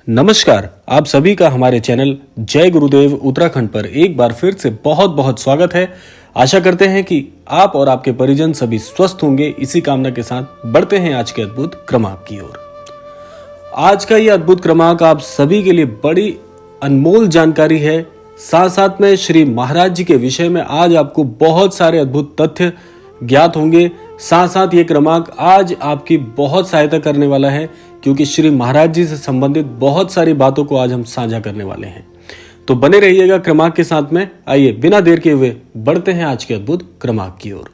नमस्कार, आप सभी का हमारे चैनल जय गुरुदेव उत्तराखंड पर एक बार फिर से बहुत बहुत स्वागत है। आशा करते हैं कि आप और आपके परिजन सभी स्वस्थ होंगे। इसी कामना के साथ बढ़ते हैं आज के अद्भुत क्रमांक की ओर। आज का ये अद्भुत क्रमांक आप सभी के लिए बड़ी अनमोल जानकारी है। साथ साथ में श्री महाराज जी के विषय में आज आपको बहुत सारे अद्भुत तथ्य ज्ञात होंगे। साथ साथ ये क्रमांक आज आपकी बहुत सहायता करने वाला है, क्योंकि श्री महाराज जी से संबंधित बहुत सारी बातों को आज हम साझा करने वाले हैं। तो बने रहिएगा क्रमांक के साथ में। आइए बिना देर के हुए बढ़ते हैं आज के अद्भुत क्रमांक की ओर।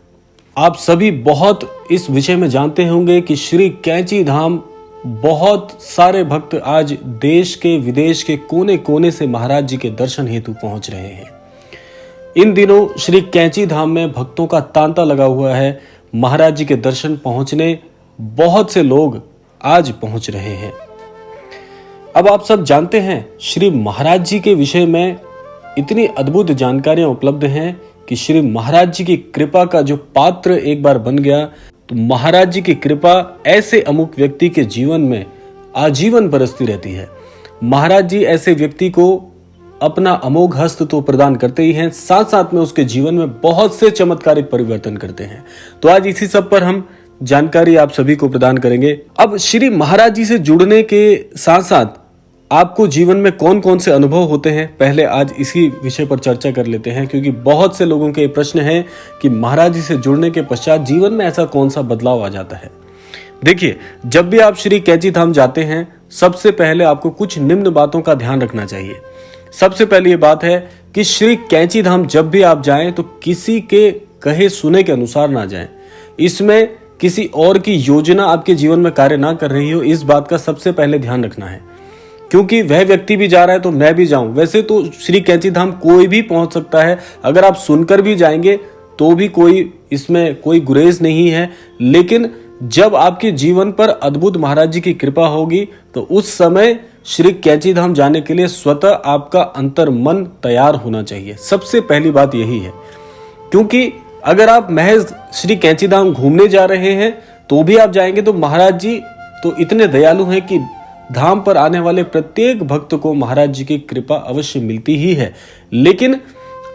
आप सभी बहुत इस विषय में जानते होंगे कि श्री कैंची धाम बहुत सारे भक्त आज देश के विदेश के कोने कोने से महाराज जी के दर्शन हेतु पहुंच रहे हैं। इन दिनों श्री कैंची धाम में भक्तों का तांता लगा हुआ है। महाराज जी के दर्शन पहुंचने बहुत से लोग आज पहुंच रहे हैं। अब आप सब जानते हैं श्री महाराज जी के विषय में इतनी अद्भुत जानकारियां उपलब्ध हैं कि श्री महाराज जी की कृपा का जो पात्र एक बार बन गया तो महाराज जी की कृपा ऐसे अमुक व्यक्ति के जीवन में आजीवन बरसती रहती है। महाराज जी ऐसे व्यक्ति को अपना अमोघ हस्त तो प्रदान करते ही हैं, साथ साथ में उसके जीवन में बहुत से चमत्कारिक परिवर्तन करते हैं। तो आज इसी सब पर हम जानकारी आप सभी को प्रदान करेंगे। अब श्री महाराज जी से जुड़ने के साथ साथ आपको जीवन में कौन कौन से अनुभव होते हैं, पहले आज इसी विषय पर चर्चा कर लेते हैं, क्योंकि बहुत से लोगों के प्रश्न है कि महाराज जी से जुड़ने के पश्चात जीवन में ऐसा कौन सा बदलाव आ जाता है। देखिए, जब भी आप श्री कैंची धाम जाते हैं, सबसे पहले आपको कुछ निम्न बातों का ध्यान रखना चाहिए। सबसे पहले ये बात है कि श्री कैंची धाम जब भी आप जाएं तो किसी के कहे सुने के अनुसार ना जाएं। इसमें किसी और की योजना आपके जीवन में कार्य ना कर रही हो, इस बात का सबसे पहले ध्यान रखना है। क्योंकि वह व्यक्ति भी जा रहा है तो मैं भी जाऊं। वैसे तो श्री कैंची धाम कोई भी पहुंच सकता है, अगर आप सुनकर भी जाएंगे तो भी इसमें कोई गुरेज नहीं है। लेकिन जब आपके जीवन पर अद्भुत महाराज जी की कृपा होगी तो उस समय श्री कैंची धाम जाने के लिए स्वतः आपका अंतर मन तैयार होना चाहिए। सबसे पहली बात यही है, क्योंकि अगर आप महज श्री कैंची धाम घूमने जा रहे हैं तो भी आप जाएंगे तो महाराज जी तो इतने दयालु हैं कि धाम पर आने वाले प्रत्येक भक्त को महाराज जी की कृपा अवश्य मिलती ही है। लेकिन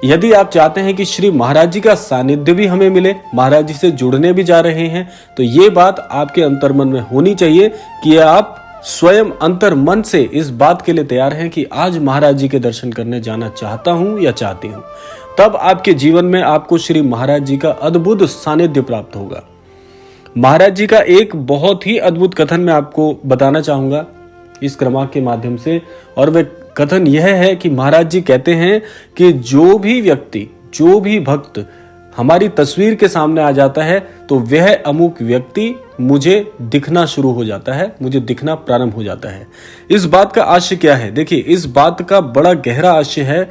यदि आप चाहते हैं कि श्री महाराज जी का सानिध्य भी हमें मिले, महाराज जी से जुड़ने भी जा रहे हैं, तो ये बात आपके अंतर्मन में होनी चाहिए कि आप स्वयं अंतर मन से इस बात के लिए तैयार हैं कि आज महाराज जी के दर्शन करने जाना चाहता हूं या चाहती हूं। तब आपके जीवन में आपको श्री महाराज जी का अद्भुत सानिध्य प्राप्त होगा। महाराज जी का एक बहुत ही अद्भुत कथन मैं आपको बताना चाहूंगा इस क्रमांक के माध्यम से, और वह कथन यह है कि महाराज जी कहते हैं कि जो भी व्यक्ति, जो भी भक्त हमारी तस्वीर के सामने आ जाता है तो वह अमुक व्यक्ति मुझे दिखना शुरू हो जाता है, मुझे दिखना प्रारंभ हो जाता है। इस बात का आशय क्या है? देखिए, इस बात का बड़ा गहरा आशय है।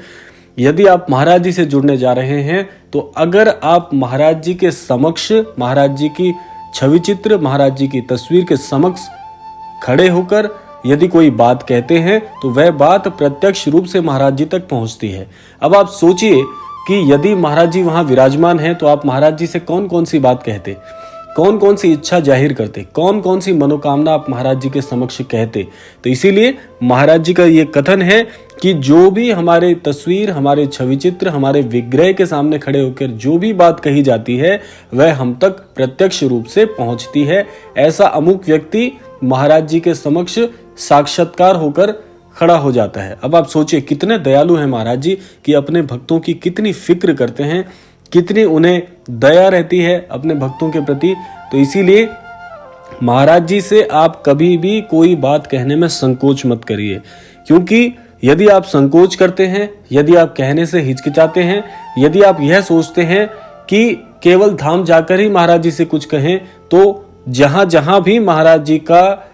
यदि आप महाराज जी से जुड़ने जा रहे हैं तो अगर आप महाराज जी के समक्ष, महाराज जी की छवि चित्र, महाराज जी की तस्वीर के समक्ष खड़े होकर यदि कोई बात कहते हैं तो वह बात प्रत्यक्ष रूप से महाराज जी तक पहुंचती है। अब आप सोचिए कि यदि महाराज जी वहां विराजमान हैं तो आप महाराज जी से कौन कौन सी बात कहते, कौन कौन सी इच्छा जाहिर करते, कौन कौन सी मनोकामना आप महाराज जी के समक्ष कहते। तो इसीलिए महाराज जी का ये कथन है कि जो भी हमारे तस्वीर, हमारे छवि चित्र, हमारे विग्रह के सामने खड़े होकर जो भी बात कही जाती है वह हम तक प्रत्यक्ष रूप से पहुंचती है। ऐसा अमुक व्यक्ति महाराज जी के समक्ष साक्षात्कार होकर खड़ा हो जाता है। अब आप सोचिए कितने दयालु हैं महाराज जी कि अपने भक्तों की कितनी फिक्र करते हैं, कितनी उन्हें दया रहती है अपने भक्तों के प्रति। तो इसीलिए महाराज जी से आप कभी भी कोई बात कहने में संकोच मत करिए, क्योंकि यदि आप संकोच करते हैं, यदि आप कहने से हिचकिचाते हैं, यदि आप यह सोचते हैं कि केवल धाम जाकर ही महाराज जी से कुछ कहें, तो जहां जहां भी महाराज जी का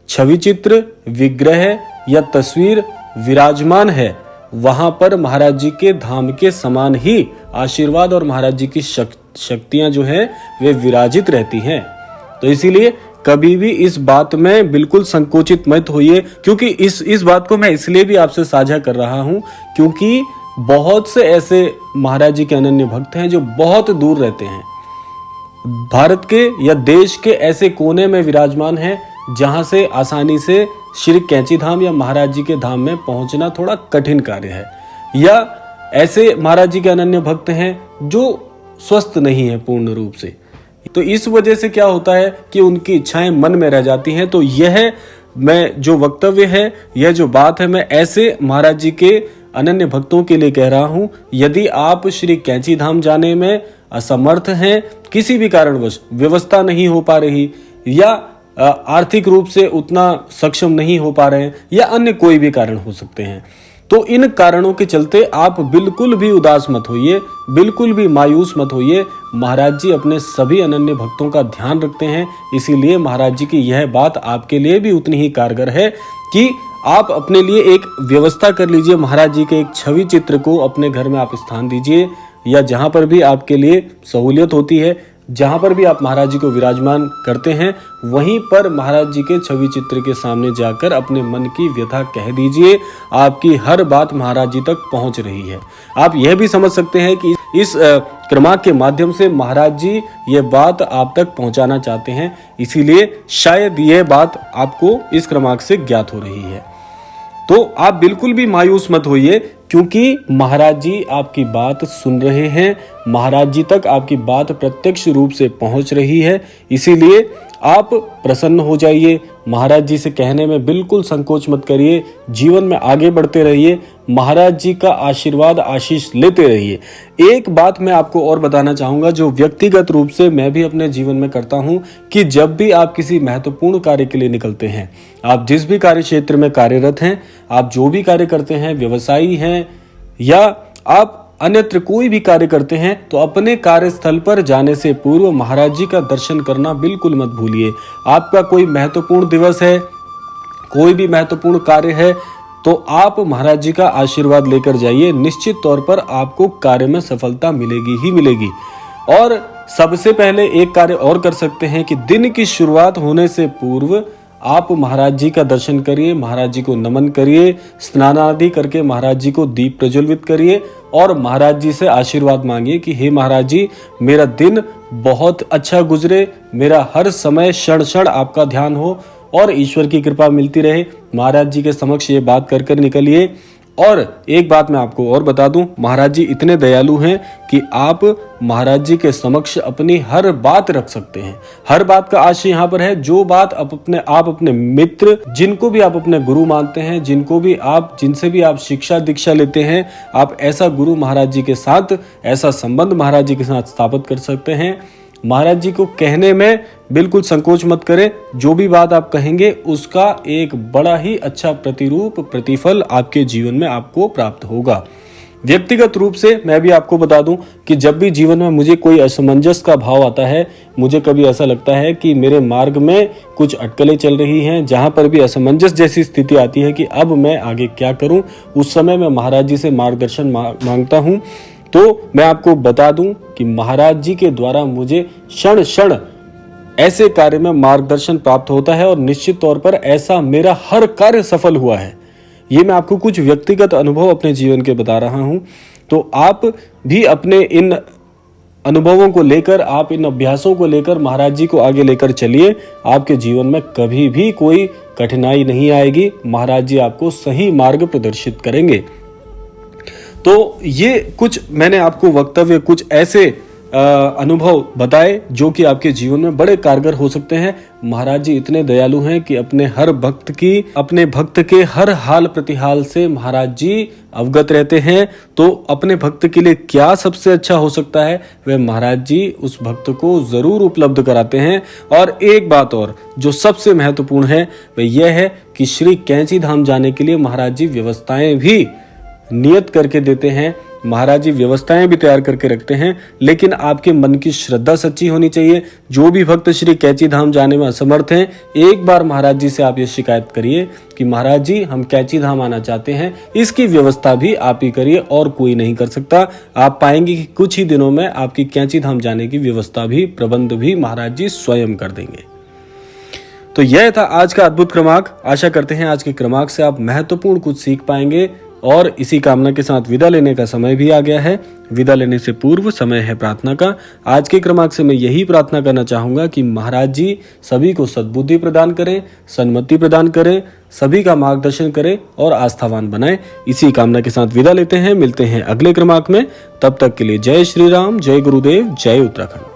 छवि चित्र, विग्रह या तस्वीर विराजमान है वहां पर महाराज जी के धाम के समान ही आशीर्वाद और महाराज जी की शक्तियां जो हैं वे विराजित रहती हैं। तो इसीलिए कभी भी इस बात में बिल्कुल संकोचित मत होइए, क्योंकि इस बात को मैं इसलिए भी आपसे साझा कर रहा हूं क्योंकि बहुत से ऐसे महाराज जी के अनन्य भक्त हैं जो बहुत दूर रहते हैं, भारत के या देश के ऐसे कोने में विराजमान हैं जहां से आसानी से श्री कैंची धाम या महाराज जी के धाम में पहुंचना थोड़ा कठिन कार्य है, या ऐसे महाराज जी के अनन्य भक्त हैं जो स्वस्थ नहीं है पूर्ण रूप से। तो इस वजह से क्या होता है कि उनकी इच्छाएं मन में रह जाती हैं। तो यह मैं जो वक्तव्य है, यह जो बात है, मैं ऐसे महाराज जी के अनन्य भक्तों के लिए कह रहा हूं। यदि आप श्री कैंची धाम जाने में असमर्थ हैं, किसी भी कारणवश व्यवस्था नहीं हो पा रही, या आर्थिक रूप से उतना सक्षम नहीं हो पा रहे हैं, या अन्य कोई भी कारण हो सकते हैं, तो इन कारणों के चलते आप बिल्कुल भी उदास मत होइए, बिल्कुल भी मायूस मत होइए। महाराज जी अपने सभी अनन्य भक्तों का ध्यान रखते हैं, इसीलिए महाराज जी की यह बात आपके लिए भी उतनी ही कारगर है कि आप अपने लिए एक व्यवस्था कर लीजिए। महाराज जी के एक छवि चित्र को अपने घर में आप स्थान दीजिए, या जहां पर भी आपके लिए सहूलियत होती है, जहां पर भी आप महाराज जी को विराजमान करते हैं, वहीं पर महाराज जी के छवि चित्र के सामने जाकर अपने मन की व्यथा कह दीजिए। आपकी हर बात महाराज जी तक पहुंच रही है। आप यह भी समझ सकते हैं कि इस क्रमांक के माध्यम से महाराज जी ये बात आप तक पहुंचाना चाहते हैं, इसीलिए शायद यह बात आपको इस क्रमांक से ज्ञात हो रही है। तो आप बिल्कुल भी मायूस मत होइए, क्योंकि महाराज जी आपकी बात सुन रहे हैं, महाराज जी तक आपकी बात प्रत्यक्ष रूप से पहुंच रही है। इसीलिए आप प्रसन्न हो जाइए, महाराज जी से कहने में बिल्कुल संकोच मत करिए, जीवन में आगे बढ़ते रहिए, महाराज जी का आशीर्वाद आशीष लेते रहिए। एक बात मैं आपको और बताना चाहूंगा, जो व्यक्तिगत रूप से मैं भी अपने जीवन में करता हूं, कि जब भी आप किसी महत्वपूर्ण कार्य के लिए निकलते हैं, आप जिस भी कार्य क्षेत्र में कार्यरत हैं, आप जो भी कार्य करते हैं, व्यवसायी हैं या आप अन्यत्र कोई भी कार्य करते हैं, तो अपने कार्यस्थल पर जाने से पूर्व महाराज जी का दर्शन करना बिल्कुल मत भूलिए। आपका कोई महत्वपूर्ण दिवस है, कोई भी महत्वपूर्ण कार्य है, तो आप महाराज जी का आशीर्वाद लेकर जाइए। निश्चित तौर पर आपको कार्य में सफलता मिलेगी ही मिलेगी। और सबसे पहले एक कार्य और कर सकते हैं कि दिन की शुरुआत होने से पूर्व आप महाराज जी का दर्शन करिए, महाराज जी को नमन करिए, स्नान आदि करके महाराज जी को दीप प्रज्वलित करिए और महाराज जी से आशीर्वाद मांगिए कि हे महाराज जी, मेरा दिन बहुत अच्छा गुजरे, मेरा हर समय क्षण क्षण आपका ध्यान हो और ईश्वर की कृपा मिलती रहे। महाराज जी के समक्ष ये बात कर कर निकलिए। और एक बात मैं आपको और बता दूं, महाराज जी इतने दयालु हैं कि आप महाराज जी के समक्ष अपनी हर बात रख सकते हैं। हर बात का आशय यहाँ पर है, जो बात आप अपने मित्र, जिनको भी आप अपने गुरु मानते हैं, जिनसे भी आप शिक्षा दीक्षा लेते हैं, आप ऐसा गुरु महाराज जी के साथ, ऐसा संबंध महाराज जी के साथ स्थापित कर सकते हैं। महाराज जी को कहने में बिल्कुल संकोच मत करें। जो भी बात आप कहेंगे उसका एक बड़ा ही अच्छा प्रतिरूप, प्रतिफल आपके जीवन में आपको प्राप्त होगा। व्यक्तिगत रूप से मैं भी आपको बता दूं कि जब भी जीवन में मुझे कोई असमंजस का भाव आता है, मुझे कभी ऐसा लगता है कि मेरे मार्ग में कुछ अटकलें चल रही हैं, जहां पर भी असमंजस जैसी स्थिति आती है कि अब मैं आगे क्या करूं, उस समय मैं महाराज जी से मार्गदर्शन मांगता हूं। तो मैं आपको बता दूं कि महाराज जी के द्वारा मुझे क्षण क्षण ऐसे कार्य में मार्गदर्शन प्राप्त होता है और निश्चित तौर पर ऐसा मेरा हर कार्य सफल हुआ है। ये मैं आपको कुछ व्यक्तिगत अनुभव अपने जीवन के बता रहा हूं। तो आप भी अपने इन अनुभवों को लेकर, आप इन अभ्यासों को लेकर महाराज जी को आगे लेकर चलिए। आपके जीवन में कभी भी कोई कठिनाई नहीं आएगी। महाराज जी आपको सही मार्ग प्रदर्शित करेंगे। तो ये कुछ मैंने आपको वक्तव्य, कुछ ऐसे अनुभव बताए जो कि आपके जीवन में बड़े कारगर हो सकते हैं। महाराज जी इतने दयालु हैं कि अपने भक्त के हर हाल प्रतिहाल से महाराज जी अवगत रहते हैं। तो अपने भक्त के लिए क्या सबसे अच्छा हो सकता है, वह महाराज जी उस भक्त को जरूर उपलब्ध कराते हैं। और एक बात और जो सबसे महत्वपूर्ण है वह यह है कि श्री कैंची धाम जाने के लिए महाराज जी व्यवस्थाएं भी नियत करके देते हैं। महाराज जी व्यवस्थाएं भी तैयार करके रखते हैं, लेकिन आपके मन की श्रद्धा सच्ची होनी चाहिए। जो भी भक्त श्री कैंची धाम जाने में असमर्थ हैं, एक बार महाराज जी से आप ये शिकायत करिए कि महाराज जी हम कैंची धाम आना चाहते हैं, इसकी व्यवस्था भी आप ही करिए और कोई नहीं कर सकता। आप पाएंगे कि कुछ ही दिनों में आपकी कैंची धाम जाने की व्यवस्था भी, प्रबंध भी महाराज जी स्वयं कर देंगे। तो यह था आज का अद्भुत क्रमांक। आशा करते हैं आज के क्रमांक से आप महत्वपूर्ण कुछ सीख पाएंगे। और इसी कामना के साथ विदा लेने का समय भी आ गया है। विदा लेने से पूर्व समय है प्रार्थना का। आज के क्रमांक से मैं यही प्रार्थना करना चाहूंगा कि महाराज जी सभी को सद्बुद्धि प्रदान करें, सन्मति प्रदान करें, सभी का मार्गदर्शन करें और आस्थावान बनाएं। इसी कामना के साथ विदा लेते हैं। मिलते हैं अगले क्रमांक में। तब तक के लिए जय श्री राम, जय गुरुदेव, जय उत्तराखंड।